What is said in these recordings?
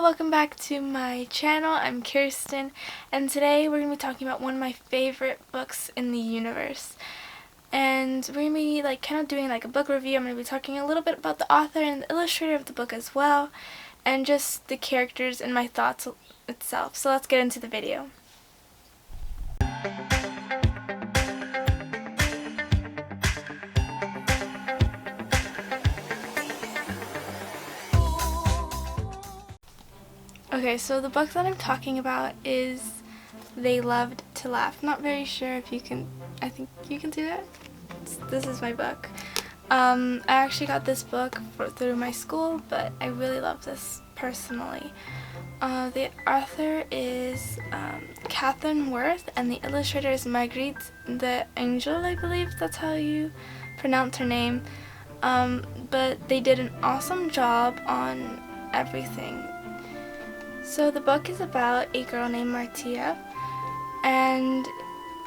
welcome back to my channel. I'm Kirsten, and today we're going to be talking about one of my favorite books in the universe. And we're going to be kind of doing a book review. I'm going to be talking a little bit about the author and the illustrator of the book as well, and just the characters and my thoughts itself. So let's get into the video. Okay, so the book that I'm talking about is They Loved to Laugh. Not very sure if you can, I think you can do that. This is my book. I actually got this book through my school, but I really love this personally. The author is Catherine Worth, and the illustrator is Marguerite the Angel, I believe that's how you pronounce her name. But they did an awesome job on everything. So the book is about a girl named Martia, and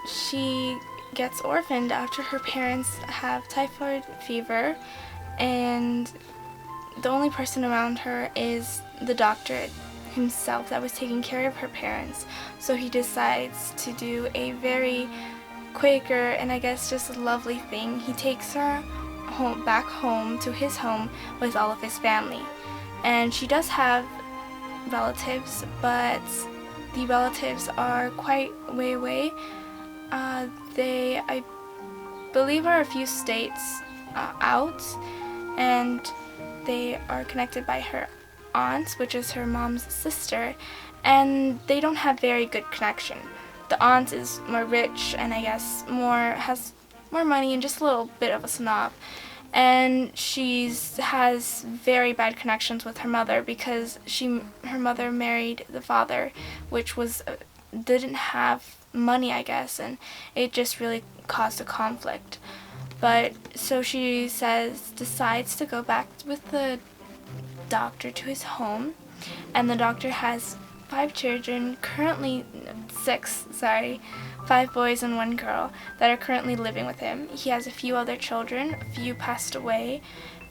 she gets orphaned after her parents have typhoid fever, and the only person around her is the doctor himself that was taking care of her parents. So he decides to do a very Quaker and I guess just a lovely thing. He takes her back home to his home with all of his family, and she does have relatives, but the relatives are quite way away. They, I believe, are a few states out, and they are connected by her aunt, which is her mom's sister, and they don't have very good connection. The aunt is more rich and I guess has more money and just a little bit of a snob. And she has very bad connections with her mother because her mother married the father, which didn't have money, I guess, and it just really caused a conflict. But so she decides to go back with the doctor to his home, and the doctor has 5 children, currently 5 boys and 1 girl that are currently living with him. He has a few other children, a few passed away,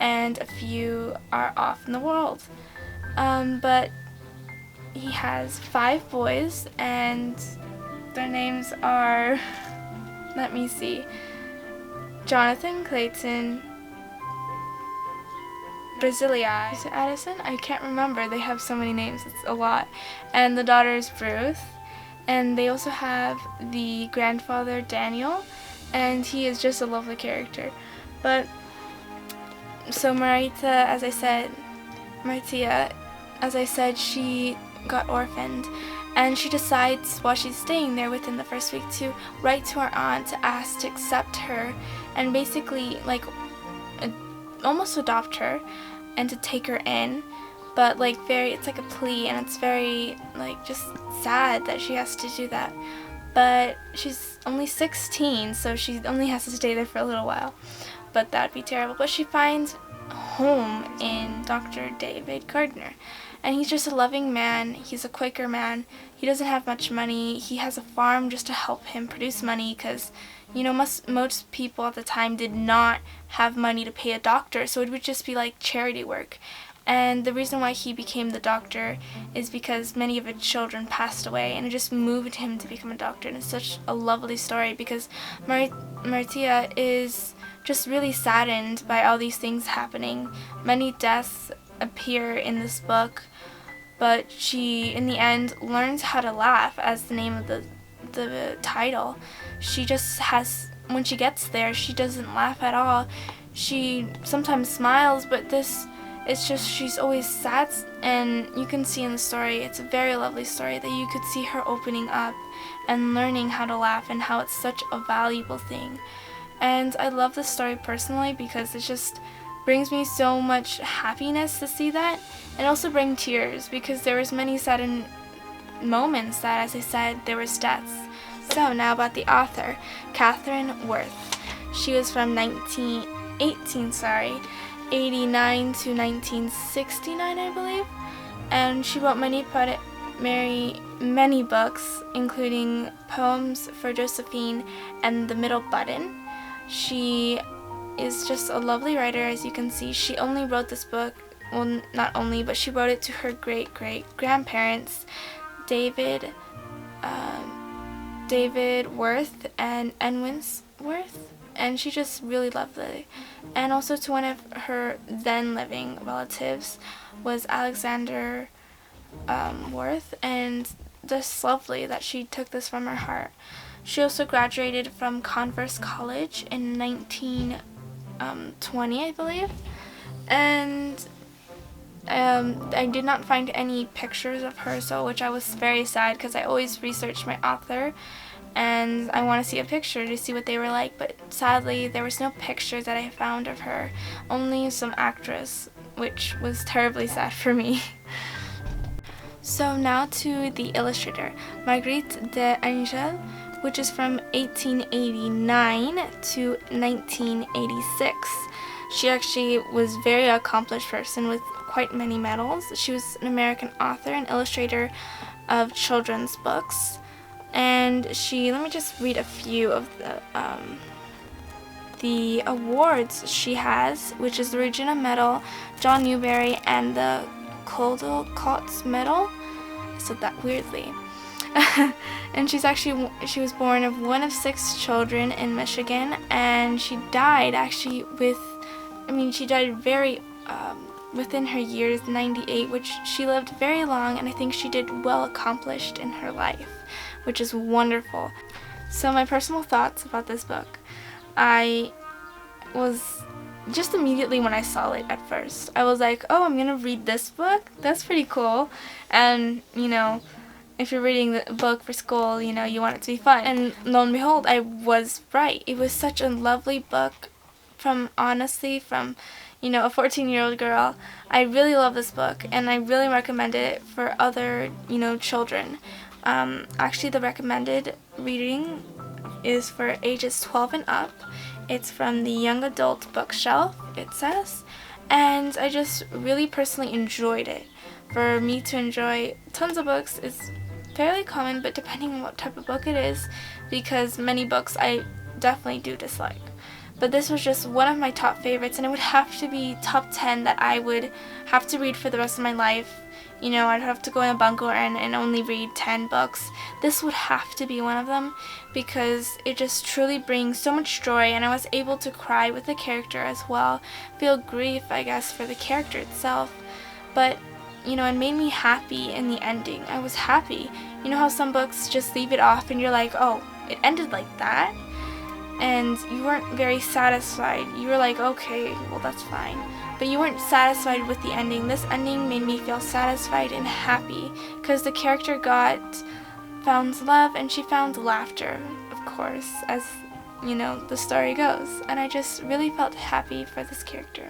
and a few are off in the world. But he has 5 boys, and their names are, let me see, Jonathan, Clayton, Brasilia, is it Addison? I can't remember. They have so many names. It's a lot. And the daughter is Ruth. And they also have the grandfather, Daniel, and he is just a lovely character. But so Martia, as I said, she got orphaned, and she decides while she's staying there within the first week to write to her aunt to ask to accept her and basically almost adopt her and to take her in. But it's like a plea, and it's very just sad that she has to do that. But she's only 16, so she only has to stay there for a little while. But that'd be terrible. But she finds home in Dr. David Gardner, and he's just a loving man. He's a Quaker man. He doesn't have much money. He has a farm just to help him produce money because most people at the time did not have money to pay a doctor, so it would just be charity work. And the reason why he became the doctor is because many of his children passed away, and it just moved him to become a doctor. And it's such a lovely story because Martia is just really saddened by all these things happening. Many deaths appear in this book, but she, in the end, learns how to laugh, as the name of the title. She just when she gets there, she doesn't laugh at all. She sometimes smiles, but it's just she's always sad, and you can see in the story, it's a very lovely story that you could see her opening up and learning how to laugh and how it's such a valuable thing. And I love this story personally because it just brings me so much happiness to see that, and also bring tears because there was many saddened moments that, as I said, there was deaths. So now about the author, Catherine Worth. She was from 1989 to 1969, I believe, and she wrote many books, including Poems for Josephine and The Middle Button. She is just a lovely writer, as you can see. She only wrote this book well, not only, but she wrote it to her great-great-grandparents, David Worth and Winsworth, and she just really loved it. And also to one of her then living relatives was Alexander Worth, and just lovely that she took this from her heart. She also graduated from Converse College in 1920, I believe, and I did not find any pictures of her, which I was very sad, because I always research my author and I want to see a picture to see what they were like, but sadly there was no pictures that I found of her, only some actress, which was terribly sad for me. So now to the illustrator, Marguerite d'Angel, which is from 1889 to 1986. She actually was a very accomplished person with quite many medals. She was an American author and illustrator of children's books. And let me just read a few of the awards she has, which is the Regina Medal, John Newbery, and the Caldecott Medal. I said that weirdly. And she was born of one of 6 children in Michigan, and she died actually she died very within her years, 98, which she lived very long, and I think she did well accomplished in her life, which is wonderful. So my personal thoughts about this book, I was just immediately when I saw it at first, I was like, oh, I'm gonna read this book? That's pretty cool. And if you're reading the book for school, you want it to be fun. And lo and behold, I was right. It was such a lovely book from a 14-year-old girl. I really love this book, and I really recommend it for other, children. Actually, the recommended reading is for ages 12 and up. It's from the young adult bookshelf, it says, and I just really personally enjoyed it. For me to enjoy tons of books is fairly common, but depending on what type of book it is, because many books I definitely do dislike. But this was just one of my top favorites, and it would have to be top 10 that I would have to read for the rest of my life. I'd have to go in a bunker and only read 10 books. This would have to be one of them, because it just truly brings so much joy, and I was able to cry with the character as well, feel grief, I guess, for the character itself. But, it made me happy in the ending. I was happy. You know how some books just leave it off and you're like, oh, it ended like that? And you weren't very satisfied. You were like, okay, well, that's fine. But you weren't satisfied with the ending. This ending made me feel satisfied and happy, because the character found love, and she found laughter, of course, as the story goes. And I just really felt happy for this character.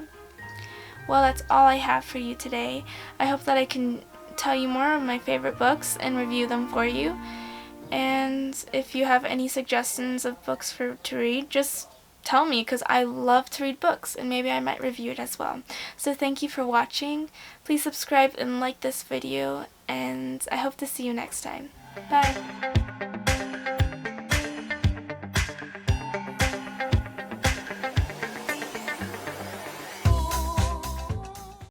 Well, that's all I have for you today. I hope that I can tell you more of my favorite books and review them for you. And if you have any suggestions of books to read, just tell me, because I love to read books, and maybe I might review it as well. So thank you for watching. Please subscribe and like this video, and I hope to see you next time. Bye!